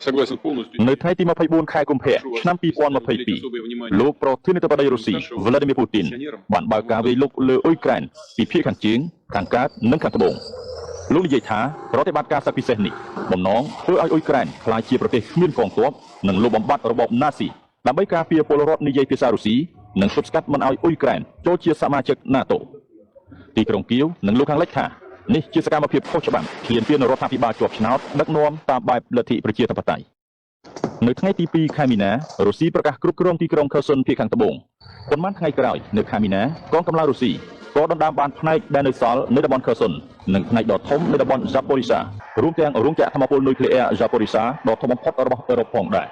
នៅថ្ងៃទី24 ខែកុម្ភៈឆ្នាំ2022លោកប្រធានាធិបតីរុស្ស៊ី Vladimir Putin បានបើកការវាយលុកលើអ៊ុយក្រែនពីភាគខាងជើងខាងកើតនិងខាងត្បូងលោកនិយាយថាប្រតិបត្តិការសឹកពិសេសនេះបំណងធ្វើឲ្យអ៊ុយក្រែនក្លាយជាប្រទេសគ្មានកងទ័ពនិងលុបបំបាត់របបណាស៊ីដើម្បីការពារពលរដ្ឋនិយាយភាសារុស្ស៊ីនិងទប់ស្កាត់មិនឲ្យអ៊ុយក្រែនចូលជាសមាជិក NATO ទីក្រុងគៀវនិងលោកខាងលិចថានេះជាសកម្មភាពខុសច្បាប់ឈ្លានពានរដ្ឋាភិបាលជាប់ឆ្នោតដឹកនាំតាមបែបលទ្ធិប្រជាធិបតេយ្យនៅថ្ងៃទី2ខែមីនារុស្ស៊ីប្រកាសគ្រប់គ្រងទីក្រុងខឺសុនភាគខាងត្បូងប៉ុន្មានថ្ងៃក្រោយនៅខែមីនាកងកម្លាំងរុស្ស៊ីក៏ដណ្ដើមបានផ្នែកដែលនៅសល់នៃតំបន់ខឺសុននិងផ្នែកដ៏ធំនៃតំបន់ Zaporizhzhia រួមទាំងរោងចក្រថ្មពលនុយក្លេអ៊ែរ Zaporizhzhia ដ៏ធំបំផុតរបស់អឺរ៉ុបផងដែរ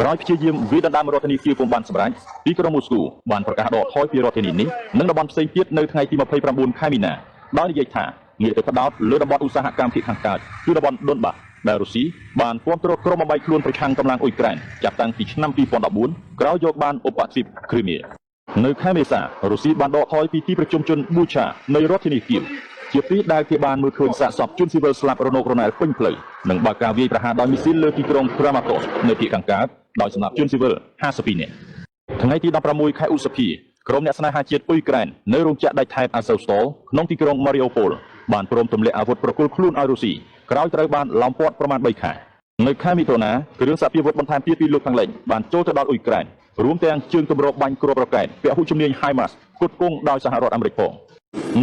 ក្រោយព្យាយាមវាយដណ្ដើមរដ្ឋធានីគៀវពុំបានសម្រេចទីក្រុងមូស្គូបានប្រកាសដកថយពីរដ្ឋធានីនេះនិងតំបន់ផ្សេងទៀតនៅថ្ងៃទី29ខែមីនាដោយនិយាយថាងាកទៅផ្ដោតលើតំបន់ឧស្សាហកម្មភាគខាងកើតគឺតំបន់ដុនបាសដែលរុស្ស៊ីបានគាំទ្រក្រុមបំបីខ្លួនប្រឆាំងកម្លាំងអ៊ុយក្រែនចាប់តាំងពីឆ្នាំ2014ក្រោយយកបានឧបទ្វីបគ្រីមៀនៅខែមេសារុស្ស៊ីបានដកថយពីទីប្រជុំជនប៊ូឆានៃរដ្ឋធានីគៀវជាទីដែលគេបានមើលឃើញសាកសពជនស៊ីវិលស្លាប់រនោករណាល់ពេញផ្លូវនិងបើកការវាយប្រហារដោយមីស៊ីលលើទីក្រុង Kramatorsk នៅភាគខាងកើតដោយសម្លាប់ជនស៊ីវិល52នាក់ថ្ងៃទី16ខែឧសភាក្រុមអ្នកស្នេហាជាតិអ៊ុយក្រែននៅរោងចក្រដាច់ថែប Azovstal ក្នុងទីក្រុង Mariupol បានព្រមទម្លាក់អាវុធប្រគល់ខ្លួនឲ្យរុស្ស៊ីក្រោយត្រូវបានឡោមព័ទ្ធប្រមាណ3ខែនៅខែមិថុនាគ្រឿងសារពាវុធបន្ថែមទៀតពីលោកខាងលិចបានចូលទៅដល់អ៊ុយក្រែនរួមទាំងជើងទម្របាញ់គ្រាប់រ៉ុកែតពហុជំនាញ HIMARS ផ្គត់ផ្គង់ដោយសហរដ្ឋអាមេរិកផង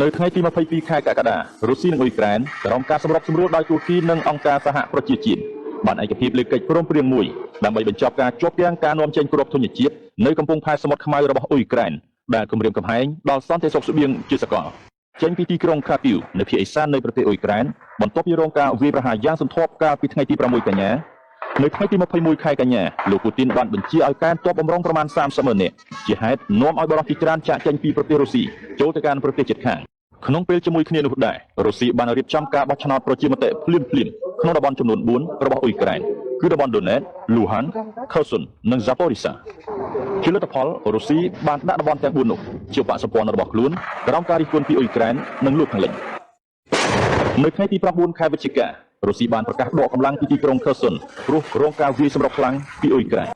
នៅថ្ងៃទី22ខែកក្កដារុស្ស៊ីនិងអ៊ុយក្រែនក្រុមការសម្របសម្រួលដោយទូរគីនិងអង្គការសហប្រជាជាតិបានឯកភាពលើកិច្ចព្រមព្រៀងមួយដើម្បីបញ្ចប់ការជាប់គាំងការនាំចេញគ្រាប់ធញ្ញជាតិនៅកំពង់ផែសមុទ្រខ្មៅរបស់អ៊ុយក្រែនដែលគម្រាមកំហែងដល់សន្តិសុខស្បៀងជាសកលចេញពីទីក្រុង Kharkiv នៅភាគឦសាននៃប្រទេសអ៊ុយក្រែនបន្ទាប់ពីរងការវាយប្រហារយ៉ាងសន្ធាប់កាលពីថ្ងៃទី6កញ្ញានៅថ្ងៃទី21ខែកញ្ញាលោកពូទីនបានបញ្ជាឲ្យកងទ័ពបំរុងប្រមាណ30,000នាក់ជាហេតុនាំឲ្យបរិសុទ្ធជាច្រើនចាកចេញពីប្រទេសរុស្ស៊ីចូលទៅកាន់ប្រទេសជិតខាងក្នុងពេលជាមួយគ្នានោះដែររុស្ស៊ីបានរៀបចំការបោះឆ្នោតប្រជាមតិភ្លាមៗក្នុងតំបន់ចំនួន4របស់អ៊ុយក្រែនគឺតំបន់ Donetsk, Luhansk, Kherson និង Zaporizhzhia ជាលទ្ធផលរុស្ស៊ីបានដាក់តំបន់ទាំង4នោះជាបកសម្ព័ន្ធរបស់ខ្លួនក្រោមការរិះគន់ពីអ៊ុយក្រែននិងលោកខាងលិចនៅថ្ងៃទី9ខែវិច្ឆិការុស្ស៊ីបានប្រកាសដកកម្លាំងពីទីក្រុង Kherson ព្រោះរងការវាយសម្រុកខ្លាំងពីអ៊ុយក្រែន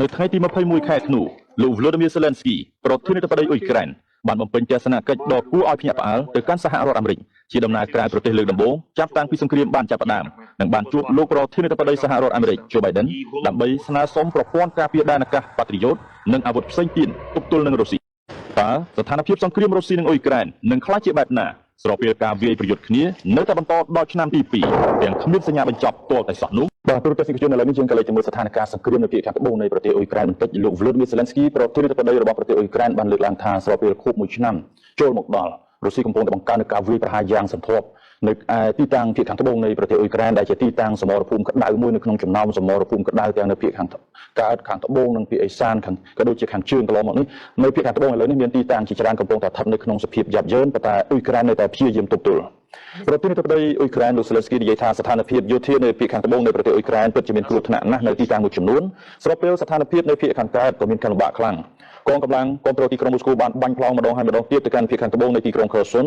នៅថ្ងៃទី21ខែធ្នូលោក Volodymyr Zelensky ប្រធានាធិបតីអ៊ុយក្រែនបានបំពេញទស្សនកិច្ចដ៏គួរឲ្យភ្ញាក់ផ្អើលទៅកាន់សហរដ្ឋអាមេរិកជាដំណើរក្រៅប្រទេសលើកដំបូងចាប់តាំងពីសង្គ្រាមបានចាប់ផ្ដើមនិងបានជួបលោកប្រធានាធិបតីសហរដ្ឋអាមេរិក Joe Biden ដើម្បីស្នើសុំប្រព័ន្ធការពារដែនអាកាស Patriot និងអាវុធផ្សេងទៀតទប់ទល់នឹងរុស្ស៊ីតើស្ថានភាពសង្គ្រាមរុស្ស៊ីនិងអ៊ុយក្រែននឹងក្លាយជាបែបណាស្របពេលការវាយប្រយុទ្ធគ្នានៅតែបន្តដល់ឆ្នាំទី2ទាំងគ្មានសញ្ញាបញ្ចប់ទាល់តែសោះនោះបាទទូរទស្សនិកជនឥឡូវនេះយើងក៏លេចទៅមើលស្ថានភាពសង្គ្រាមនៅភាគខាងត្បូងនៃប្រទេសអ៊ុយក្រែនបន្តិចលោក Volodymyr Zelensky ប្រធានាធិបតីរបស់ប្រទេសអ៊ុយក្រែនបានលើកឡើងថាស្របពេលខួប1ឆ្នាំចូលមកដល់រុស្ស៊ីកំពុងតែបង្កើនការវាយប្រហារយ៉ាងសន្ធាប់នៅទីតាំងភាគខាងត្បូងនៃប្រទេសអ៊ុយក្រែនដែលជាទីតាំងសមរភូមិក្តៅមួយនៅក្នុងចំណោមសមរភូមិក្តៅទាំងនៅភាគខាងកើតខាងត្បូងនិងភាគឦសានខាងក៏ដូចជាខាងជើងកន្លងមកនេះនៅភាគខាងត្បូងឥឡូវនេះមានទីតាំងជាច្រើនកំពុងតែស្ថិតនៅក្នុងសភាពយ៉ាប់យ៉ឺនប៉ុន្តែអ៊ុយក្រែននៅតែព្យាយាមទប់ទល់ប្រធានាធិបតីអ៊ុយក្រែនលោក Zelensky និយាយថាស្ថានភាពយោធានៅភាគខាងត្បូងនៃប្រទេសអ៊ុយក្រែនពិតជាមានគ្រោះថ្នាក់ណាស់នៅទីតាំងមួយចំនួនស្របពេលស្ថានភាពនៅភាគខាងកើតក៏មានការលំបាកខ្លាំងកងកម្លាំងគ្រប់គ្រងទីក្រុងមូស្គូបានបាញ់ផ្លោងម្ដងហើយម្ដងទៀតទៅកាន់ភាគខាងត្បូងនៃទីក្រុង Kherson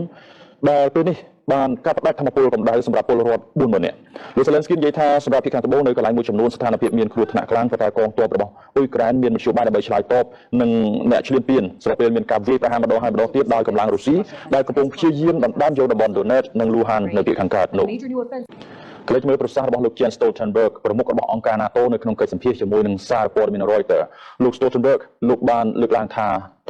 ដែលពេលនេះបានកាត់ផ្តាច់ធម្មពលកម្ដៅសម្រាប់ពលរដ្ឋ40000នាក់លោក Zelensky និយាយថាសម្រាប់ភាគខាងត្បូងនៅកន្លែងមួយចំនួនស្ថានភាពមានគ្រោះថ្នាក់ខ្លាំងប៉ុន្តែកងទ័ពរបស់អ៊ុយក្រែនមានមធ្យោបាយដើម្បីឆ្លើយតបនឹងអ្នកឈ្លានពានស្របពេលមានការវាយប្រហារម្ដងហើយម្ដងទៀតដោយកម្លាំងរុស្ស៊ីដែលកំពុងព្យាយាមដណ្ដើមយកតំបន់ Donetsk និង Luhansk នៅភាគខាងកើតនោះក្លេចមើលប្រសាសន៍របស់លោក Jens Stoltenberg ប្រមុខរបស់អង្គការ NATO នៅក្នុងកិច្ចសម្ភាសជាមួយនឹងសារព័ត៌មាន Reuters លោក Stoltenberg លោកបានលើកឡើងថា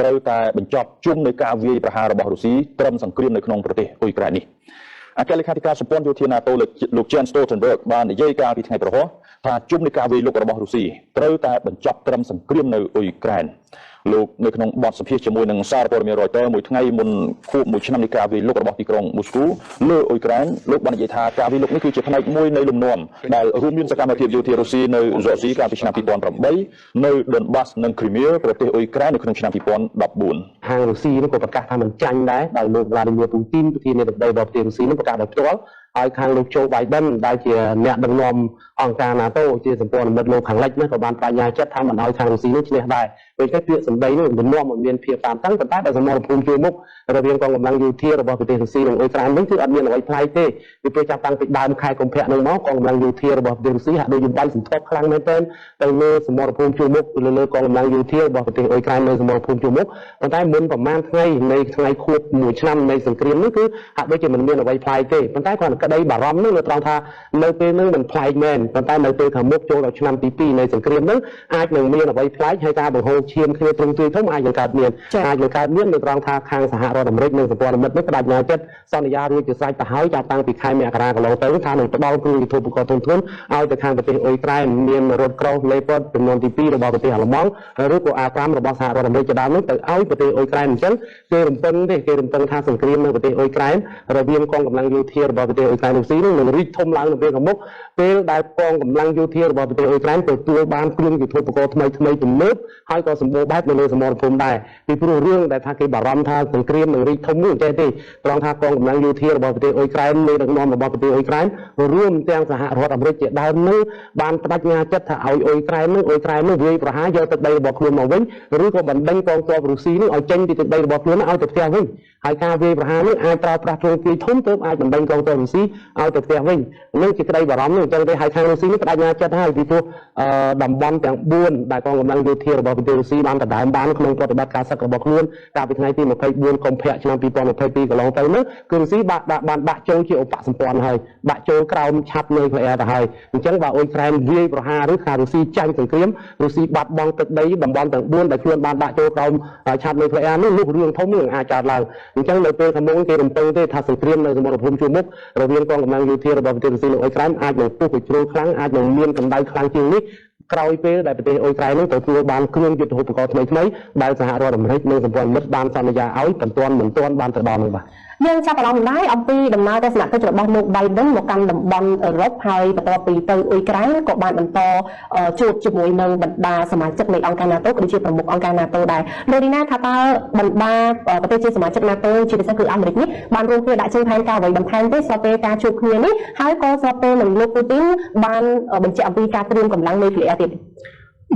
ត្រូវតែបញ្ចប់ជុំនៃការវាយប្រហាររបស់រុស្ស៊ីត្រឹមសង្គ្រាមនៅក្នុងប្រទេសអ៊ុយក្រែននេះអគ្គលេខាធិការសម្ព័ន្ធយោធា NATO លោក Jens Stoltenberg បាននិយាយកាលពីថ្ងៃប្រហោះថាជុំនៃការវាយលុករបស់រុស្ស៊ីត្រូវតែបញ្ចប់ត្រឹមសង្គ្រាមនៅអ៊ុយក្រែនលោកនៅក្នុងបទសម្ភាសជាមួយនឹងសារព័ត៌មាន Reuters មួយថ្ងៃមុនខួប1ឆ្នាំនៃការវាយលុករបស់ទីក្រុងមូស្គូលើអ៊ុយក្រែនលោកបាននិយាយថាការវាយលុកនេះគឺជាផ្នែកមួយនៃលំនាំដែលរួមមានសកម្មភាពយោធារុស្ស៊ីនៅហ្ស័រស៊ីកាលពីឆ្នាំ2008នៅ Donbas និង Crimea ប្រទេសអ៊ុយក្រែននៅក្នុងឆ្នាំ2014ហាងរុស្ស៊ីនោះក៏ប្រកាសថាមិនចាញ់ដែរដោយលោក Vladimir Putin ប្រធានាធិបតីរបស់ប្រទេសរុស្ស៊ីនោះប្រកាសដោយផ្ទាល់ឲ្យខាងលោក Joe Biden ដែលជាអ្នកដឹកនាំ អង្គការ NATO ជាសម្ព័ន្ធមិត្តលោកខាងលិចនេះក៏បានបញ្ញាចិត្តថាមិនឲ្យខាងរុស្ស៊ីនេះឈ្នះដែរពេលតែពាក្យសម្ដីនេះមិននាំឲ្យមានភាពតានតឹងប៉ុន្តែបើសមរភូមិជួយមុខរវាងកងកម្លាំងយោធារបស់ប្រទេសរុស្ស៊ីនិងអ៊ុយក្រែនវិញគឺអត់មានអ្វីប្លែកទេពីពេលចាប់តាំងពីដើមខែកុម្ភៈនោះមកកងកម្លាំងយោធារបស់ប្រទេសរុស្ស៊ីហាក់ដូចជាបានសន្ទុះខ្លាំងមែនទែនទៅលើសមរភូមិជួយមុខលើកងកម្លាំងយោធារបស់ប្រទេសអ៊ុយក្រែននៅសមរភូមិជួយមុខប៉ុន្តែមុនប្រហែលថ្ងៃនៃថ្ងៃខួប1ឆ្នាំនៃសង្គ្រាមនេះគឺហាក់ដូចជាមិនមានអ្វីប្លែកទេប៉ុន្តែគាត់ក្តីបារម្ភនោះនៅត្រង់ថានៅពេលនេះមិនប្លែកមែនប៉ុន្តែនៅពេលខាងមុខចូលដល់ឆ្នាំទី2នៃសង្គ្រាមនេះអាចនឹងមានអ្វីប្លែកហើយការបង្ហូរឈាមគ្នាត្រង់ទ្រាយធំអាចនឹងកើតមាននៅត្រង់ថាខាងសហរដ្ឋអាមេរិកនិងសម្ព័ន្ធមិត្តនេះបដិញ្ញាចិត្តសន្យារួចជាស្រេចទៅហើយចាប់តាំងពីខែមករាកន្លងទៅថានឹងផ្ដល់គ្រឿងយុទ្ធឧបករណ៍ធំធំឲ្យទៅខាងប្រទេសអ៊ុយក្រែនមានរថក្រោសលេពតចំនួនទី2របស់ប្រទេសអាល្លឺម៉ង់ឬក៏ A5 របស់សហរដ្ឋអាមេរិកជាដើមនោះទៅឲ្យប្រទេសអ៊ុយក្រែនអញ្ចឹងគេរំពឹងថាសង្គ្រាមនៅប្រទេសអ៊ុយក្រែនរវាងកងកម្លាំងយោធារបស់ប្រទេសអ៊ុយក្រែនរុស្ស៊ីនឹងរីកធំឡើងនៅពេលខាងមុខពេលដែលកងកម្លាំងយោធារបស់ប្រទេសអ៊ុយក្រែនទទួលបានគ្រឿងយុទ្ធឧបករណ៍ថ្មីទំនើបហើយក៏សម្បូរបែបនៅលើសមរភូមិដែរពីព្រោះរឿងដែលថាគេបារម្ភថាសង្គ្រាមនឹងរីកធំនោះចេះទេត្រង់ថាកងកម្លាំងយោធារបស់ប្រទេសអ៊ុយក្រែនមេដឹកនាំរបស់ប្រទេសអ៊ុយក្រែនរួមទាំងសហរដ្ឋអាមេរិកជាដើមនោះបានបដិញ្ញាចិត្តថាឲ្យអ៊ុយក្រែននោះវាយប្រហារយកទឹកដីរបស់ខ្លួនមកវិញឬក៏បណ្ដេញកងទ័ពរុស្ស៊ីនោះឲ្យចេញពីទឹកដីរបស់ខ្លួនឲ្យទៅផ្ទះវិញហើយការវាយប្រហារនេះអាចប្រើប្រាស់ទ្រង់ទ្រាយធំទើបអាចបណ្ដេញកងទ័ពរុស្ស៊ីឲ្យទៅផ្ទះវិញនឹងជាក្តីបារម្ភនេះអញ្ចឹងទេហើយខាងរុស្ស៊ីនេះបដិញ្ញាចិត្តហើយពីព្រោះតំបន់ទាំង4ដែលកងកម្លាំងយោធារបស់ប្រទេសរុស្ស៊ីបានដណ្ដើមបានក្នុងប្រតិបត្តិការសឹករបស់ខ្លួនកាលពីថ្ងៃទី24កុម្ភៈឆ្នាំ2022កន្លងទៅនោះគឺរុស្ស៊ីបានដាក់ចូលជាឧបសម្ព័ន្ធហើយដាក់ចូលក្រោមឆាប់នៅក្លែទៅហើយអញ្ចឹងបើអ៊ុយក្រែនវាយប្រហារឬថារុស្ស៊ីចាញ់សង្គ្រាមរុស្ស៊ីបាត់បង់ទឹកដីតំបន់ទាំង4ដែលខ្លួនបានដាក់ចូលក្រោមឆាប់នៅក្លែនោះរឿងធំនឹងអាចកើតឡើងអញ្ចឹងនៅពេលខាងមុខគេរំពឹងទេថាសង្គ្រាមនៅសមរភូមិជួរមុខរវាងកងកម្លាំងយោធារបស់ប្រទេសរុស្ស៊ីនិងអ៊ុយក្រែនអាចនឹងពុះជ្រុលខ្លាំងអាចនឹងមានកម្ដៅខ្លាំងជាងនេះក្រោយពេលដែលប្រទេសអ៊ុយក្រែននឹងទទួលបានគ្រឿងយុទ្ធឧបករណ៍ថ្មីដែលសហរដ្ឋអាមេរិកនិងសម្ព័ន្ធមិត្តបានសន្យាឲ្យមិនទាន់បានទៅដល់នោះបាទយើងចាប់អារម្មណ៍ដែរអំពីដំណើរទស្សនកិច្ចរបស់លោក Biden មកកាន់តំបន់អឺរ៉ុបហើយបន្ទាប់ពីទៅអ៊ុយក្រែនក៏បានបន្តជួបជាមួយនឹងបណ្ដាសមាជិកនៃអង្គការ NATO ក៏ដូចជាប្រមុខអង្គការ NATO ដែរលោកឌីណាថាតើបណ្ដាប្រទេសជាសមាជិក NATO ជាពិសេសគឺអាមេរិកនេះបានរួមគ្នាដាក់ចេញផែនការអ្វីបន្ថែមទេស្របពេលការជួបគ្នានេះហើយក៏ស្របពេលនឹងលោកពូទីនបានបញ្ជាក់អំពីការត្រៀមកម្លាំងនុយក្លេអ៊ែរទៀត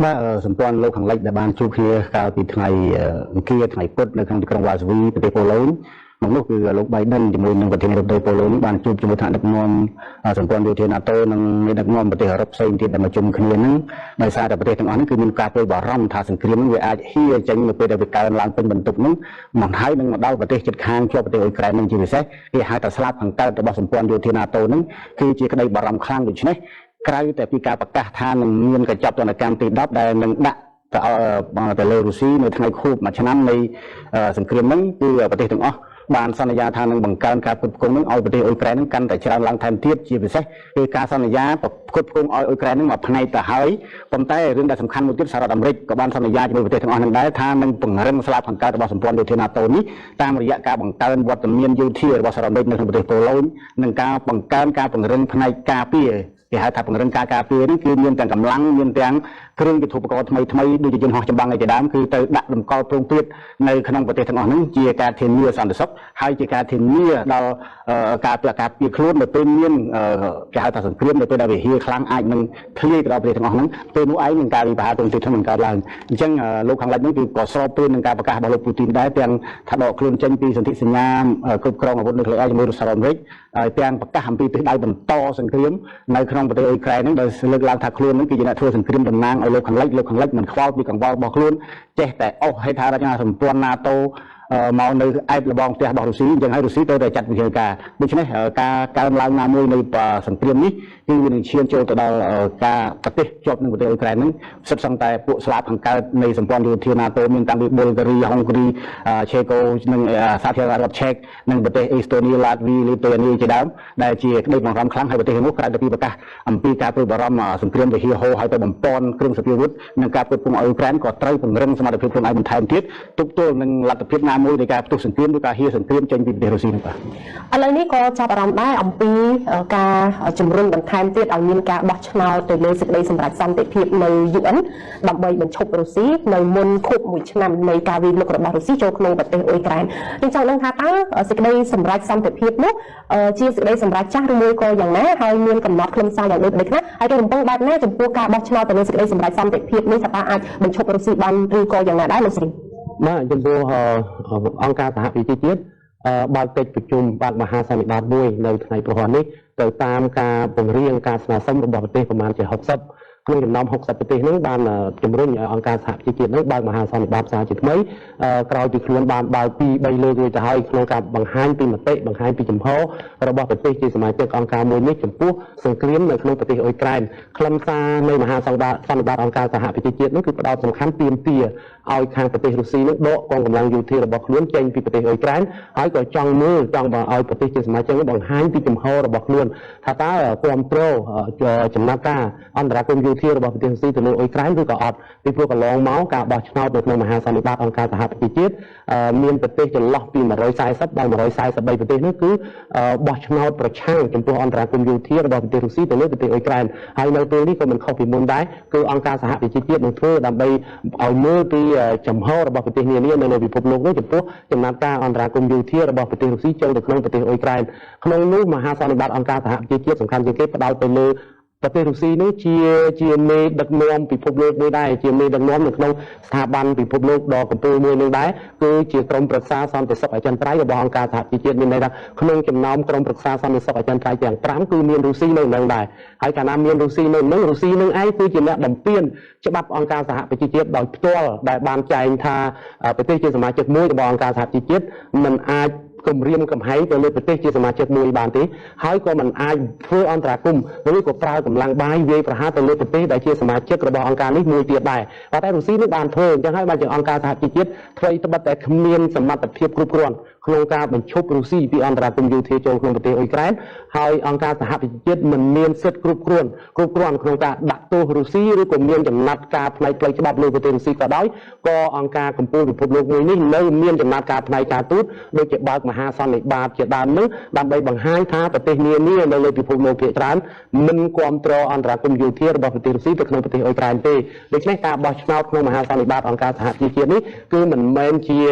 បាទសម្ព័ន្ធលោកខាងលិចដែលបានជួបគ្នាកាលពីថ្ងៃអង្គារថ្ងៃពុធនៅក្នុងទីក្រុងវ៉ាស៊ាវីប្រទេសប៉ូឡូញមកនោះគឺលោក Biden ជាមួយនឹងប្រធានាធិបតីប៉ូឡូញបានជួបជាមួយថ្នាក់ដឹកនាំសម្ព័ន្ធយោធា NATO និងមេដឹកនាំប្រទេសអឺរ៉ុបផ្សេងទៀតដែលមកជុំគ្នានឹងដោយសារតែប្រទេសទាំងអស់នេះគឺមានការព្រួយបារម្ភថាសង្គ្រាមនឹងវាអាចហ៊ាចេញនៅពេលដែលវាកើនឡើងពេញបន្ទុកនឹងមកហើយនឹងមកដល់ប្រទេសជិតខាងជាប់ប្រទេសអ៊ុយក្រែននឹងជាពិសេសគេហៅថាស្លាប់ខាងកើតរបស់សម្ព័ន្ធយោធា NATO នឹងគឺជាក្តីបារម្ភខ្លាំងដូច្នេះក្រៅតែពីការប្រកាសថានឹងមានកញ្ចប់ទណ្ឌកម្មទី10ដែលនឹងដាក់ទៅលើរុស្ស៊ីនៅថ្ងៃខួប1ឆ្នាំនៃសង្គ្រាមនឹងគឺប្រទេសទាំងអស់បានសន្យាថានឹងបង្កើនការផ្គត់ផ្គង់នឹងឲ្យប្រទេសអ៊ុយក្រែននឹងកាន់តែច្រើនឡើងថែមទៀតជាពិសេសគឺការសន្យាផ្គត់ផ្គង់ឲ្យអ៊ុយក្រែននឹងមកផ្នែកទៅហើយប៉ុន្តែរឿងដែលសំខាន់មួយទៀតសហរដ្ឋអាមេរិកក៏បានសន្យាជាមួយប្រទេសទាំងអស់នឹងដែរថានឹងពង្រឹងស្លាបខាងកើតរបស់សម្ព័ន្ធយោធា NATO នេះតាមរយៈការបង្កើនវត្តមានយោធារបស់សហរដ្ឋអាមេរិកនៅក្នុងប្រទេសប៉ូឡូញនិងការបង្កើនការពង្រឹងផ្នែកការពារគេហៅថាពង្រឹងការការពារនេះគឺមានទាំងកម្លាំងមានទាំងគ្រឿងយុទ្ធឧបករណ៍ថ្មីដូចជាយន្តហោះចម្បាំងឯជាដើមគឺទៅដាក់តម្កល់ព្រំព្រៀងនៅក្នុងប្រទេសទាំងអស់នេះជាការធានាសន្តិសុខហើយជាការធានាដល់ការពារខ្លួននៅពេលមានគេហៅថាសង្គ្រាមនៅពេលដែលវាហៀខ្លាំងអាចនឹងធ្លាយទៅដល់ប្រទេសទាំងអស់ហ្នឹងពេលនោះឯងនឹងការវិបត្តិទងទីធំនឹងកើតឡើងអញ្ចឹងលោកខាងលិចនេះគឺក៏ស្របពេលនឹងការប្រកាសរបស់លោកពូទីនដែរទាំងថាដកខ្លួនចេញពីសន្ធិសញ្ញាគ្រប់គ្រងអាវុធនុយក្លេអ៊ែរជាមួយសហរដ្ឋអាមេរិកទាំងប្រកាសអំពីទិសដៅបន្តសង្គ្រាមនៅក្នុងប្រទេសអ៊ុយក្រែនហ្នឹងដោយលើកឡើងថាខ្លួនហ្នឹងគឺជាអ្នកធ្វើសង្គ្រាមតំណាងឲ្យលោកខាងលិចមិនខ្វល់ពីកង្វល់របស់ខ្លួនចេះតែអស់ហេដ្ឋារចនាសម្ព័ន្ធ NATO មកនៅឯបលបងផ្ទះរបស់រុស្ស៊ីអញ្ចឹងហើយរុស្ស៊ីទៅតែចាត់វិធានការដូច្នេះការកើនឡើងណាមួយនៃសង្គ្រាមនេះគឺវានឹងឈានចូលទៅដល់ការប្រទេសជាប់នឹងប្រទេសអ៊ុយក្រែនហ្នឹងសិតសឹងតែពួកស្លាប់ខាងកើតនៃសម្ព័ន្ធយោធា NATO មានតាំងពីប៊ុលហ្គារីហុងគ្រីឆេកូនិងសាធារណរដ្ឋឆែកនិងប្រទេសអេស្តូនីឡាតវីលីតូនីជាដើមដែលជាក្តីបារម្ភខ្លាំងហើយប្រទេសនោះក្រៅពីប្រកាសអំពីការព្រួយបារម្ភសង្គ្រាមវិហារហូរហើយទៅបំពន់គ្រឿងសព្វាវុធនិងការផ្គត់ផ្គង់អ៊ុយក្រែនក៏ត្រូវពង្រឹងសមត្ថភាពខ្លួនឯងបន្ថែមទៀតទប់ទល់នឹងលទ្ធភាពណា មួយនៃការផ្ទុះសង្គ្រាមឬការហៀសង្គ្រាមចេញពីប្រទេសរុស្ស៊ីនោះបាទ ឥឡូវនេះក៏ចាប់អារម្មណ៍ដែរអំពីការជំរុញបន្ថែមទៀតឲ្យមានការបោះឆ្នោតទៅលើសេចក្តីសម្រេចសន្តិភាពនៅ UN ដើម្បីបញ្ឈប់រុស្ស៊ីនៅមុនខួប1ឆ្នាំនៃការវាយលុករបស់រុស្ស៊ីចូលក្នុងប្រទេសអ៊ុយក្រែនខ្ញុំចង់ដឹងថាតើសេចក្តីសម្រេចសន្តិភាពនោះជាសេចក្តីសម្រេចចាស់ឬមួយក៏យ៉ាងណាហើយមានកំណត់ខ្លឹមសារយ៉ាងដូចនេះណាហើយគេរំពឹងបែបណាចំពោះការបោះឆ្នោតទៅលើសេចក្តីសម្រេចសន្តិភាពនេះថាតើអាចបញ្ឈប់រុស្ស៊ីបានឬក៏យ៉ាងណាដែរលោកស្រី បាទចំពោះអង្គការសហប្រជាជាតិបើកកិច្ចប្រជុំបាតមហាសន្និបាតមួយនៅថ្ងៃប្រហ័ននេះទៅតាមការពង្រៀងការស្នើសុំរបស់ប្រទេសប្រមាណជា60 ក្នុងចំណោម60ប្រទេសនេះបានជំរុញឲ្យអង្គការសហប្រជាជាតិនេះបើកមហាសន្និបាតផ្សារជាថ្មីក្រោយពីខ្លួនបានបើកពី3លើករួចទៅហើយក្នុងការបង្ហាញពីមតិបង្ហាញពីចំហរបស់ប្រទេសជាសមាជិកអង្គការមួយនេះចំពោះសង្គ្រាមនៅក្នុងប្រទេសអ៊ុយក្រែនខ្លឹមសារនៃមហាសន្និបាតអង្គការសហប្រជាជាតិនេះគឺផ្ដោតសំខាន់ទាមទារឲ្យខាងប្រទេសរុស្ស៊ីនឹងដកកងកម្លាំងយោធារបស់ខ្លួនចេញពីប្រទេសអ៊ុយក្រែនហើយក៏ចង់មើលចង់ឲ្យប្រទេសជាសមាជិកបង្ហាញពីចំហរបស់ខ្លួនថាតើគ្រប់គ្រងចំណាត់ការអន្តរាគមន៍យោធារបស់ប្រទេសរុស្ស៊ីទៅលើអ៊ុយក្រែនឬក៏អត់ពីព្រោះកន្លងមកការបោះឆ្នោតនៅក្នុងមហាសន្និបាតអង្គការសហប្រជាជាតិមានប្រទេសចន្លោះពី140ដល់143ប្រទេសនោះគឺបោះឆ្នោតប្រឆាំងចំពោះអន្តរាគមន៍យោធារបស់ប្រទេសរុស្ស៊ីទៅលើប្រទេសអ៊ុយក្រែនហើយនៅពេលនេះក៏មិនខុសពីមុនដែរគឺអង្គការសហប្រជាជាតិនឹងធ្វើដើម្បីឲ្យមើលពីចំហរបស់ប្រទេសនានានៅលើពិភពលោកនេះចំពោះចំណាត់ការអន្តរាគមន៍យោធារបស់ប្រទេសរុស្ស៊ីចូលទៅក្នុងប្រទេសអ៊ុយក្រែនក្នុងនោះមហាសន្និបាតអង្គការសហប្រជាជាតិសំខាន់ជាងគេផ្ដោតទៅលើប្រទេសរុស្ស៊ីនេះជាមេដឹកនាំពិភពលោកមួយដែរជាមេដឹកនាំនៅក្នុងស្ថាប័នពិភពលោកដ៏កំពូលមួយនឹងដែរគឺជាក្រុមប្រឹក្សាសន្តិសុខអចិន្ត្រៃយ៍របស់អង្គការសហប្រជាជាតិមានន័យថាក្នុងចំណោមក្រុមប្រឹក្សាសន្តិសុខអចិន្ត្រៃយ៍ទាំង5គឺមានរុស្ស៊ីនៅនឹងដែរហើយកាលណាមានរុស្ស៊ីនៅនឹងរុស្ស៊ីនឹងឯងគឺជាអ្នកបំពេញច្បាប់អង្គការសហប្រជាជាតិដោយផ្ទាល់ដែលបានចែងថាប្រទេសជាសមាជិកមួយរបស់អង្គការសហប្រជាជាតិមិនអាចគម្រាមកំហែងទៅលើប្រទេសជាសមាជិកមួយបានទេហើយក៏មិនអាចធ្វើអន្តរាគមន៍ឬក៏ប្រើកម្លាំងបាយវាយប្រហារទៅលើប្រទេសដែលជាសមាជិករបស់អង្គការនេះមួយទៀតដែរតែរុស្ស៊ីនឹងបានធ្វើអញ្ចឹងហើយបានជាអង្គការសហជីវជាតិធ្វើត្បិតតែគ្មានសមត្ថភាពគ្រប់គ្រាន់ក្នុងការបញ្ឈប់រុស្ស៊ីពីអន្តរាគមន៍យោធាចូលក្នុងប្រទេសអ៊ុយក្រែនហើយអង្គការសហប្រជាជាតិមិនមានសិទ្ធិគ្រប់គ្រាន់ក្នុងការដាក់ទោសរុស្ស៊ីឬក៏មានចំណាត់ការផ្នែកផ្លូវច្បាប់លើប្រទេសរុស្ស៊ីក៏ដោយក៏អង្គការកម្ពុជាពិភពលោកមួយនេះនៅមានចំណាត់ការផ្នែកការទូតដូចជាបើកមហាសន្និបាតជាដើមនោះដើម្បីបង្ហាញថាប្រទេសនានានៅលើពិភពលោកភាគច្រើនមិនគ្រប់គ្រងអន្តរាគមន៍យោធារបស់ប្រទេសរុស្ស៊ីទៅក្នុងប្រទេសអ៊ុយក្រែនទេដូច្នេះការបោះឆ្នោតក្នុងមហាសន្និបាតអង្គការសហជីវជាតិនេះគឺមិនមែនជា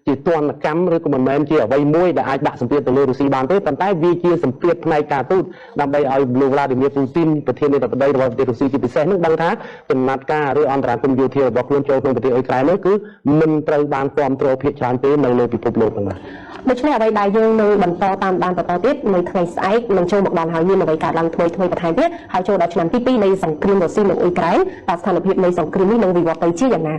ទណ្ឌកម្មឬក៏មិនមែនជាអ្វីមួយដែលអាចដាក់សម្ពាធទៅលើរុស្ស៊ីបានទេប៉ុន្តែវាជាសម្ពាធផ្នែកការទូតដើម្បីឲ្យលោកវ្លាឌីមៀពូទីនប្រធានាធិបតីរបស់ប្រទេសរុស្ស៊ីជាពិសេសនឹងដឹងថាចំណាត់ការឬអន្តរាគមន៍យោធារបស់ខ្លួនចូលក្នុងប្រទេសអ៊ុយក្រែននោះគឺមិនត្រូវបានគ្រប់គ្រងភាគច្រើនទេនៅលើពិភពលោកហ្នឹងបាទដូច្នេះអ្វីដែលយើងនឹងបន្តតាមដានបន្តទៀតនៅថ្ងៃស្អែកនឹងចូលមកដល់ហើយមានអ្វីកើតឡើងថ្មីបន្ថែមទៀតហើយចូលដល់ឆ្នាំទី2នៃសង្គ្រាមរុស្ស៊ីនិងអ៊ុយក្រែនតើស្ថានភាពនៃសង្គ្រាមនេះនឹងវិវត្តទៅជាយ៉ាងណា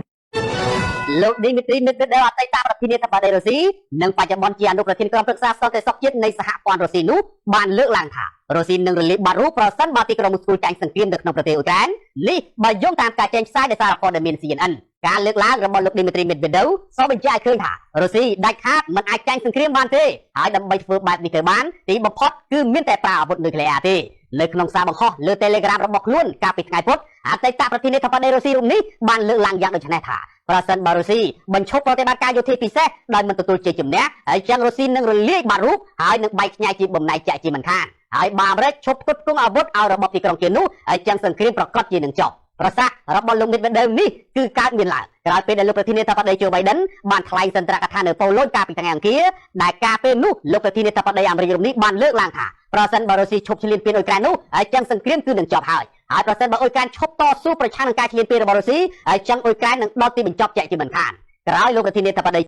លោកឌីមីទ្រីមេដវអតីតប្រធានាធិបតីរុស្ស៊ីនិងបច្ចុប្បន្នជាអនុប្រធានក្រុមប្រឹក្សាសន្តិសុខជាតិនៃសហព័ន្ធរុស្ស៊ីនោះបានលើកឡើងថារុស្ស៊ីនឹងរលាយបាត់រូបប្រសិនបើទីក្រុងមូស្គូចាញ់សង្គ្រាមនៅក្នុងប្រទេសអ៊ុយក្រែននេះបើយោងតាមការចែងផ្សាយដោយសារព័ត៌មាន CNN ការលើកឡើងរបស់លោកឌីមីទ្រីមេដវសូមបញ្ជាក់ឲ្យឃើញថារុស្ស៊ីដាច់ខាតមិនអាចចាញ់សង្គ្រាមបានទេហើយដើម្បីធ្វើបែបនេះទៅបានទីបំផុតគឺមានតែប្រើអាវុធនុយក្លេអ៊ែរទេនៅក្នុងសារបង្ហោះលើ Telegram របស់ខ្លួនកាលពីថ្ងៃពុធអតីតប្រធានាធិបតីរុស្ស៊ីរូបនេះបានលើកឡើងយ៉ាងដូចនេះថាប្រសិនបើរុស្ស៊ីបញ្ឈប់ប្រតិបត្តិការយោធាពិសេសដោយមិនទទួលជ័យជំនះហើយចឹងរុស្ស៊ីនឹងរលាយបាត់រូបហើយនឹងបែកខ្ញែកជាបំណែកចាក់ជាមិនខានហើយបើអាមេរិកឈប់ផ្គត់ផ្គង់អាវុធឲ្យរបបទីក្រុងជានោះហើយចឹងសង្គ្រាមប្រកាសជានឹងចប់ប្រសាសន៍របស់លោកមេដវនេះគឺកើតមានឡើងក្រោយពេលដែលលោកប្រធានាធិបតីជូបៃដិនបានថ្លែងសន្ទរកថានៅប៉ូឡូញកាលពីថ្ងៃអង្គារដែលការពេលនោះលោកប្រធានាធិបតីអាមេរិករូបនេះបានលើកឡើងថាប្រសិនបើរុស្ស៊ីឈប់ឈ្លានពានអ៊ុយក្រែននោះហើយចឹងសង្គ្រាមគឺនឹងចប់ហើយប្រសិនបើអ៊ុយក្រែនឈប់តស៊ូប្រឆាំងនឹងការឈ្លានពានរបស់រុស្ស៊ីហើយចឹងអ៊ុយក្រែននឹងដល់ទីបញ្ចប់ជាក់ជាមិនខានក្រោយលោកប្រធានាធិបតី